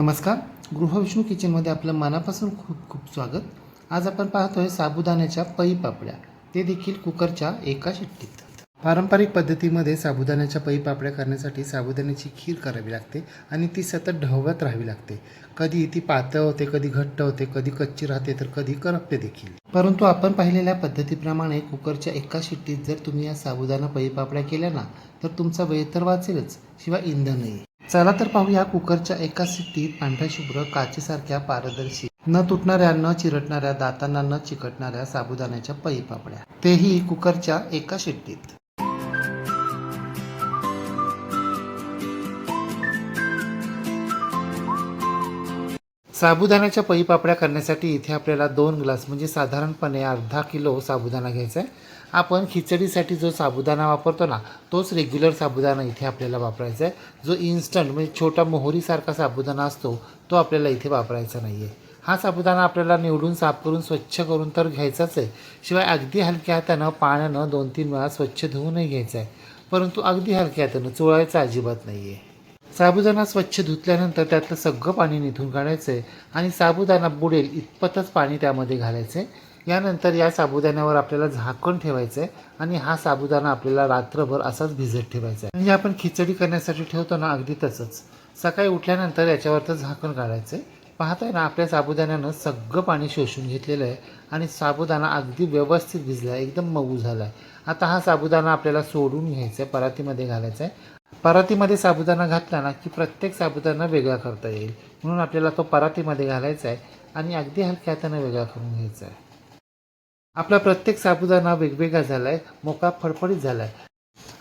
नमस्कार. गृहविष्णू किचनमध्ये आपलं मनापासून खूप खूप स्वागत. आज आपण पाहतोय साबुदाण्याच्या पै पापड्या, ते देखील कुकरच्या एका शिट्टीत. पारंपरिक पद्धतीमध्ये साबुदाण्याच्या पै पापड्या करण्यासाठी साबुदाण्याची खीर करावी लागते आणि ती सतत ढवळत राहावी लागते. कधी ती पातळ होते, कधी घट्ट होते, कधी कच्ची राहते, तर कधी करपते देखील. परंतु आपण पाहिलेल्या पद्धतीप्रमाणे कुकरच्या एका शिट्टीत जर तुम्ही या साबुदाणा पै पापड्या केल्या ना, तर तुमचा वेळ तर वाचेलच, शिवाय इंधनही. चला तर पाहूया कुकरच्या एका शिट्टीत पांढऱ्या शुभ्र काचेसारख्या पारदर्शी, न तुटणाऱ्या, न चिरटणाऱ्या, दातांना न चिकटणाऱ्या साबुदाण्याच्या पै पापड्या, तेही कुकरच्या एका शिट्टीत. साबुदाण्याच्या पै पापड्या करण्यासाठी इथे आपल्याला 2 ग्लास म्हणजे साधारणपणे अर्धा किलो साबुदाणा घ्यायचा आहे. आपण खिचडीसाठी जो साबुदाणा वापरतो ना, तोच रेग्युलर साबुदाणा इथे आपल्याला वापरायचा आहे. जो इन्स्टंट म्हणजे छोटा मोहरीसारखा साबुदाणा असतो, तो आपल्याला इथे वापरायचा नाही आहे. हा साबुदाणा आपल्याला निवडून साफ करून स्वच्छ करून तर घ्यायचाच आहे. शिवाय अगदी हलक्या हातानं पाण्यानं 2-3 वेळा स्वच्छ धुवूनही घ्यायचा आहे. परंतु अगदी हलक्या हातानं चोळायचं अजिबात नाही आहे. साबुदाणा स्वच्छ धुतल्यानंतर त्यातलं सगळं पाणी निथून काढायचं आहे आणि साबुदाणा बुडेल इतपतच पाणी त्यामध्ये घालायचं आहे. यानंतर या साबुदाण्यावर आपल्याला झाकण ठेवायचं आहे आणि हा साबुदाणा आपल्याला रात्रभर असाच भिजत ठेवायचा आहे. म्हणजे आपण खिचडी करण्यासाठी ठेवतो ना, अगदी तसंच. सकाळी उठल्यानंतर याच्यावरचं झाकण काढायचं आहे. पाहताय ना, आपल्या साबुदाण्यानं सगळं पाणी शोषून घेतलेलं आहे आणि साबुदाणा अगदी व्यवस्थित भिजला आहे, एकदम मऊ झाला आहे. आता हा साबुदाणा आपल्याला सोडून घ्यायचा आहे, परातीमध्ये घालायचा आहे. परातीमध्ये साबुदाणा घातला ना की प्रत्येक साबुदाणा वेगळा करता येईल, म्हणून आपल्याला तो परातीमध्ये घालायचा आहे आणि अगदी हलक्या हाताने वेगळा करून घ्यायचा आहे. आपला प्रत्येक साबुदाणा वेगवेगळा झाला आहे, मोकळा फडफडीत झाला आहे.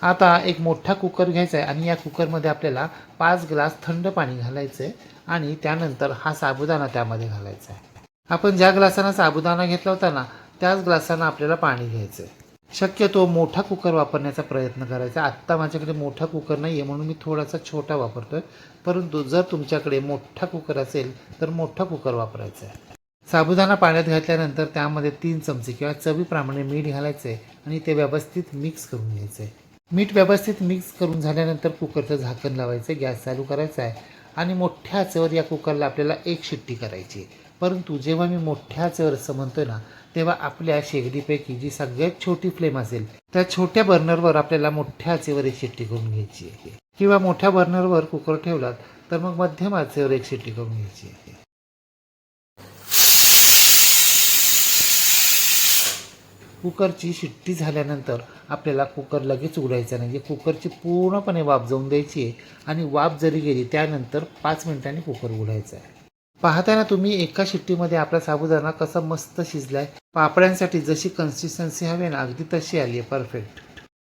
आता एक मोठा कुकर घ्यायचा आहे आणि या कुकरमध्ये आपल्याला 5 ग्लास थंड पाणी घालायचं आहे आणि त्यानंतर हा साबुदाणा त्यामध्ये घालायचा आहे. आपण ज्या ग्लासानं साबुदाणा घेतला होता ना, त्याच ग्लासानं आपल्याला पाणी घ्यायचं आहे. शक्यतो मोठा कुकर वापरण्याचा प्रयत्न करायचा. आत्ता माझ्याकडे मोठा कुकर नाही आहे, म्हणून मी थोडासा छोटा वापरतो आहे. परंतु जर तुमच्याकडे मोठा कुकर असेल तर मोठा कुकर वापरायचा आहे. साबुदाणा पाण्यात घातल्यानंतर त्यामध्ये 3 चमचे किंवा चवीप्रमाणे मीठ घालायचं आहे आणि ते व्यवस्थित मिक्स करून घ्यायचं आहे. मीठ व्यवस्थित मिक्स करून झाल्यानंतर कुकरचं झाकण लावायचं आहे, गॅस चालू करायचा आहे आणि मोठ्या आचेवर या कुकरला आपल्याला 1 शिट्टी करायची आहे. परंतु जेव्हा मी मोठ्या आचेवर असं म्हणतोय ना, तेव्हा आपल्या शेगडीपैकी जी सगळ्यात छोटी फ्लेम असेल त्या छोट्या बर्नरवर आपल्याला मोठ्या आचेवर 1 शिट्टी करून घ्यायची आहे. किंवा मोठ्या बर्नरवर कुकर ठेवलात तर मग मध्यम आचेवर 1 शिट्टी करून घ्यायची आहे. कुकरची शिट्टी झाल्यानंतर आपल्याला कुकर लगेच उघडायचा नाही. कुकरची पूर्णपणे वाफ जाऊन द्यायची आहे आणि वाफ जरी गेली त्यानंतर 5 मिनिटांनी कुकर उघडायचा आहे. पाहताय ना तुम्ही, एका शिट्टीमध्ये आपला साबुदाणा कसा मस्त शिजलाय. पापड्यांसाठी जशी कन्सिस्टन्सी हवी ना, अगदी तशी आली आहे, परफेक्ट.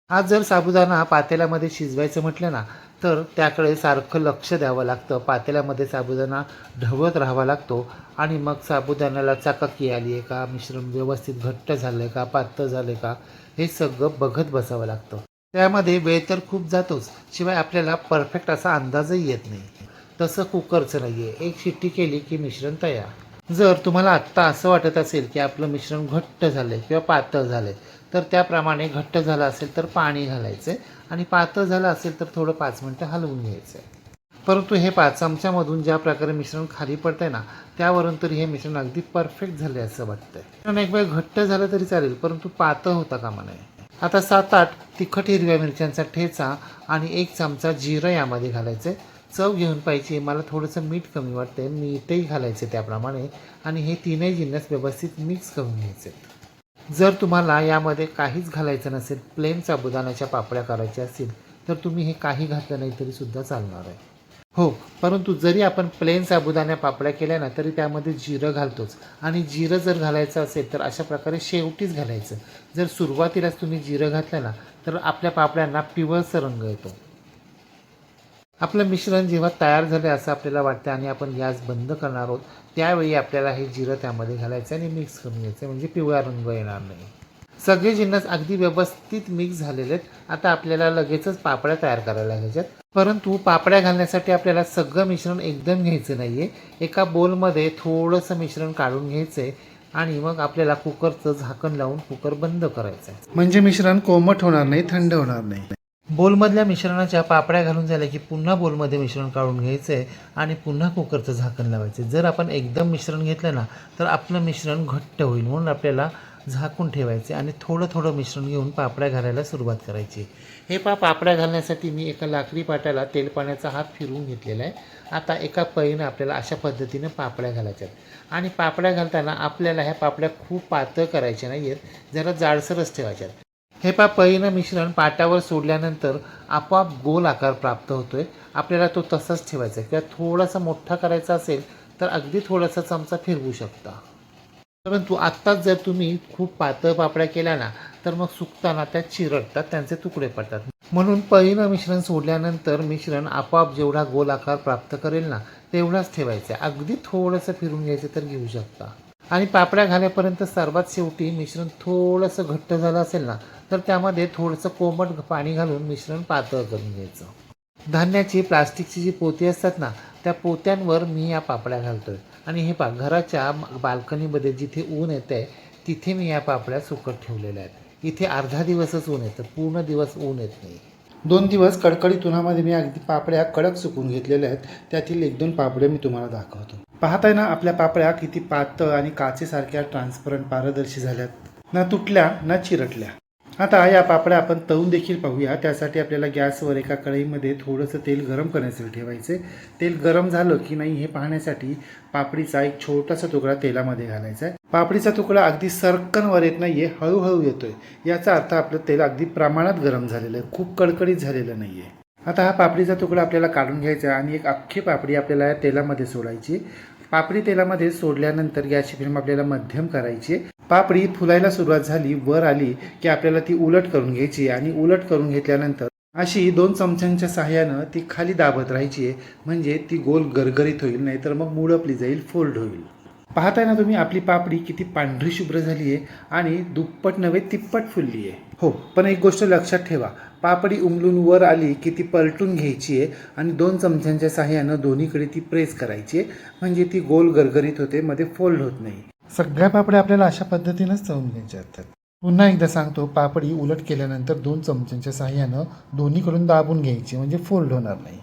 आज जर साबुदाणा पातेल्यामध्ये शिजवायचं म्हटलं ना, तर त्याकडे सारखं लक्ष द्यावं लागतं. पातेल्यामध्ये साबुदाणा ढवळत राहावा लागतो आणि मग साबुदाण्याला चकाकी आली आहे का, मिश्रण व्यवस्थित घट्ट झालं आहे का, पातळ झालं आहे का, हे सगळं बघत बसावं लागतं. त्यामध्ये वेळ तर खूप जातोच, शिवाय आपल्याला परफेक्ट असा अंदाजही येत नाही. तसं कुकरचं नाही आहे. 1 शिट्टी केली की मिश्रण तयार. जर तुम्हाला आत्ता असं वाटत असेल की आपलं मिश्रण घट्ट झालं आहे किंवा पातळ झालं आहे, तर त्याप्रमाणे घट्ट झालं असेल तर पाणी घालायचं आहे आणि पातळ झालं असेल तर थोडं 5 मिनटं हलवून घ्यायचं आहे. परंतु हे 5 चमच्यामधून ज्या प्रकारे मिश्रण खाली पडतंय ना, त्यावरून तरी हे मिश्रण अगदी परफेक्ट झाले असं वाटतंय. मिश्रण एक वेळ घट्ट झालं तरी चालेल, परंतु पातळ होता कामा नये. आता 7-8 तिखट हिरव्या मिरच्यांचा ठेचा आणि 1 चमचा जिरं यामध्ये घालायचं आहे. चव घेऊन पाहिजे. मला थोडंसं मीठ कमी वाटतंय, मीठही घालायचं त्याप्रमाणे आणि हे 3ही जिन्नस व्यवस्थित मिक्स करून घ्यायचे. जर तुम्हाला यामध्ये काहीच घालायचं नसेल, प्लेन साबुदाण्याच्या पापड्या करायच्या असतील, तर तुम्ही हे काही घातलं नाही तरी सुद्धा चालणार आहे. हो, परंतु जरी आपण प्लेन साबुदाण्या पापड्या केल्या ना, तरी त्यामध्ये जिरं घालतोच आणि जिरं जर घालायचं असेल तर अशा प्रकारे शेवटीच घालायचं. जर सुरुवातीलाच तुम्ही जिरं घातलं ना, तर आपल्या पापड्यांना पिवळसर रंग येतो. आपलं मिश्रण जेव्हा तयार झालं असं आपल्याला वाटतं आणि आपण गॅस बंद करणार आहोत, त्यावेळी आपल्याला हे जिरं त्यामध्ये घालायचं आणि मिक्स करून घ्यायचं, म्हणजे पिवळा रंग येणार नाही. सगळे जिन्नस अगदी व्यवस्थित मिक्स झालेले आहेत. आता आपल्याला लगेचच पापड्या तयार करायला घ्यायच्यात. परंतु पापड्या घालण्यासाठी आपल्याला सगळं मिश्रण एकदम घ्यायचं नाही आहे. एका बोलमध्ये थोडंसं मिश्रण काढून घ्यायचं आहे आणि मग आपल्याला कुकरचं झाकण लावून कुकर बंद करायचं आहे, म्हणजे मिश्रण कोमट होणार नाही, थंड होणार नाही. बोलमधल्या मिश्रणाच्या पापड्या घालून झाल्या की पुन्हा बोलमध्ये मिश्रण काढून घ्यायचं आहे आणि पुन्हा कुकरचं झाकण लावायचं. जर आपण एकदम मिश्रण घेतलं ना तर आपलं मिश्रण घट्ट होईल, म्हणून आपल्याला झाकून ठेवायचे आणि थोडं थोडं मिश्रण घेऊन पापड्या घालायला सुरुवात करायची. हे पापड्या घालण्यासाठी मी एका लाकडी पाट्याला तेल पाण्याचा हात फिरवून घेतलेला आहे. आता एका पळीनं आपल्याला अशा पद्धतीनं पापड्या घालायच्या आहेत आणि पापड्या घालताना आपल्याला ह्या पापड्या खूप पातळ करायच्या नाही आहेत, जरा जाडसरच ठेवायच्या आहेत. हे पळीनं मिश्रण पाट्यावर सोडल्यानंतर आपोआप गोल आकार प्राप्त होतो आहे. आपल्याला तो तसाच ठेवायचा आहे किंवा थोडासा मोठा करायचा असेल तर अगदी थोडासा चमचा फिरवू शकता. परंतु आत्ताच जर तुम्ही खूप पातळ पापड्या केल्या ना तर मग सुकताना त्या चिरडतात, त्यांचे तुकडे पडतात. म्हणून पळीनं मिश्रण सोडल्यानंतर मिश्रण आपोआप जेवढा गोल आकार प्राप्त करेल ना तेवढाच ठेवायचा आहे. अगदी थोडंसं फिरून घ्यायचं तर घेऊ शकता. आणि पापड्या घाल्यापर्यंत सर्वात शेवटी मिश्रण थोडंसं घट्ट झालं असेल ना तर त्यामध्ये थोडंसं कोमट पाणी घालून मिश्रण पातळ करून घ्यायचं. धान्याची प्लास्टिकची जी पोती असतात ना त्या पोत्यांवर मी या पापड्या घालतोय आणि हे घराच्या बाल्कनीमध्ये जिथे ऊन येतं आहे तिथे मी या पापड्या सुकत ठेवलेल्या आहेत. इथे अर्धा दिवसच ऊन येतं, पूर्ण दिवस ऊन येत नाही. 2 दिवस कडकडीत उन्हामध्ये मी अगदी पापड्या कडक सुकून घेतलेल्या आहेत. त्यातील 1-2 पापड्या मी तुम्हाला दाखवतो. पाहताय ना आपल्या पापड्या किती पातळ आणि काचेसारख्या ट्रान्सपरंट पारदर्शी झाल्यात, ना तुटल्या ना चिरटल्या. आता या पापड्या आपण तळून देखील पाहूया. त्यासाठी आपल्याला गॅसवर एका कढईमध्ये थोडंसं तेल गरम करण्यासाठी ठेवायचे. तेल गरम झालं की नाही हे पाहण्यासाठी पापडीचा एक छोटासा तुकडा तेलामध्ये घालायचा आहे. पापडीचा तुकडा अगदी सरकन वर येत नाहीये, हळूहळू येतोय. याचा अर्थ आपलं तेल अगदी प्रमाणात गरम झालेलं आहे, खूप कडकडीत झालेलं नाहीये. आता हा पापडीचा तुकडा आपल्याला काढून घ्यायचा आहे आणि एक अख्खी पापडी आपल्याला या तेलामध्ये सोडायची. पापडी तेलामध्ये सोडल्यानंतर गॅसची फ्लेम आपल्याला मध्यम करायची. पापडी फुलायला सुरुवात झाली, वर आली की आपल्याला ती उलट करून घ्यायची आणि उलट करून घेतल्यानंतर अशी 2 चमच्यांच्या सहाय्यानं ती खाली दाबत राहायची आहे, म्हणजे ती गोल गरगरीत होईल, नाहीतर मग मुडपली जाईल, फोल्ड होईल. पाहताय ना तुम्ही आपली पापडी किती पांढरी शुभ्र झाली आहे आणि दुप्पट नव्हे तिप्पट फुलली आहे. हो, पण एक गोष्ट लक्षात ठेवा, पापडी उमलून वर आली की ती पलटून घ्यायची आहे आणि 2 चमच्यांच्या सहाय्यानं दोन्हीकडे ती प्रेस करायची आहे, म्हणजे ती गोल गरगरीत होते, मध्ये फोल्ड होत नाही. सगळ्या पापड्या आपल्याला अशा पद्धतीनंच तळून घ्यायच्या असतात. पुन्हा एकदा सांगतो, पापडी उलट केल्यानंतर 2 चमच्यांच्या सहाय्यानं दोन्हीकडून दाबून घ्यायची, म्हणजे फोल्ड होणार नाही,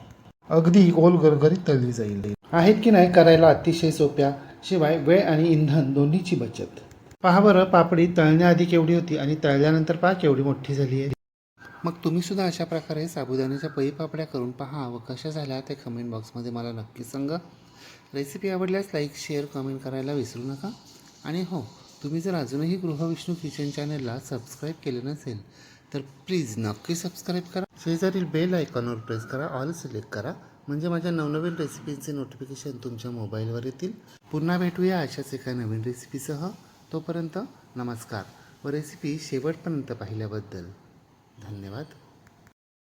अगदी गोल गरगरीत तळली जाईल. आहेत की नाही करायला अतिशय सोप्या, शिवाय वेळ आणि इंधन दोन्हीची बचत. पहा बरं, पापडी तळण्याआधी केवढी होती आणि तळल्यानंतर पहा केवढी मोठी झाली आहे. मग तुम्ही सुद्धा अशा प्रकारे साबुदाण्याच्या पळी पापड्या करून पहा व कशा झाल्या ते कमेंट बॉक्समध्ये मला नक्की सांगा. रेसिपी आवडल्यास लाईक, शेअर, कमेंट करायला विसरू नका. आणि हो, तुम्ही जर अजूनही गृहविष्णू किचन चॅनलला सबस्क्राईब केले नसेल तर प्लीज नक्की सबस्क्राईब करा. शेजारील बेल आयकॉनवर प्रेस करा, ऑल सिलेक्ट करा, म्हणजे माझ्या नवनवीन रेसिपींचे नोटिफिकेशन तुमच्या मोबाईलवर येतील. पुन्हा भेटूया अशाच एका नवीन रेसिपीसह. तोपर्यंत नमस्कार व रेसिपी शेवटपर्यंत पाहिल्याबद्दल धन्यवाद.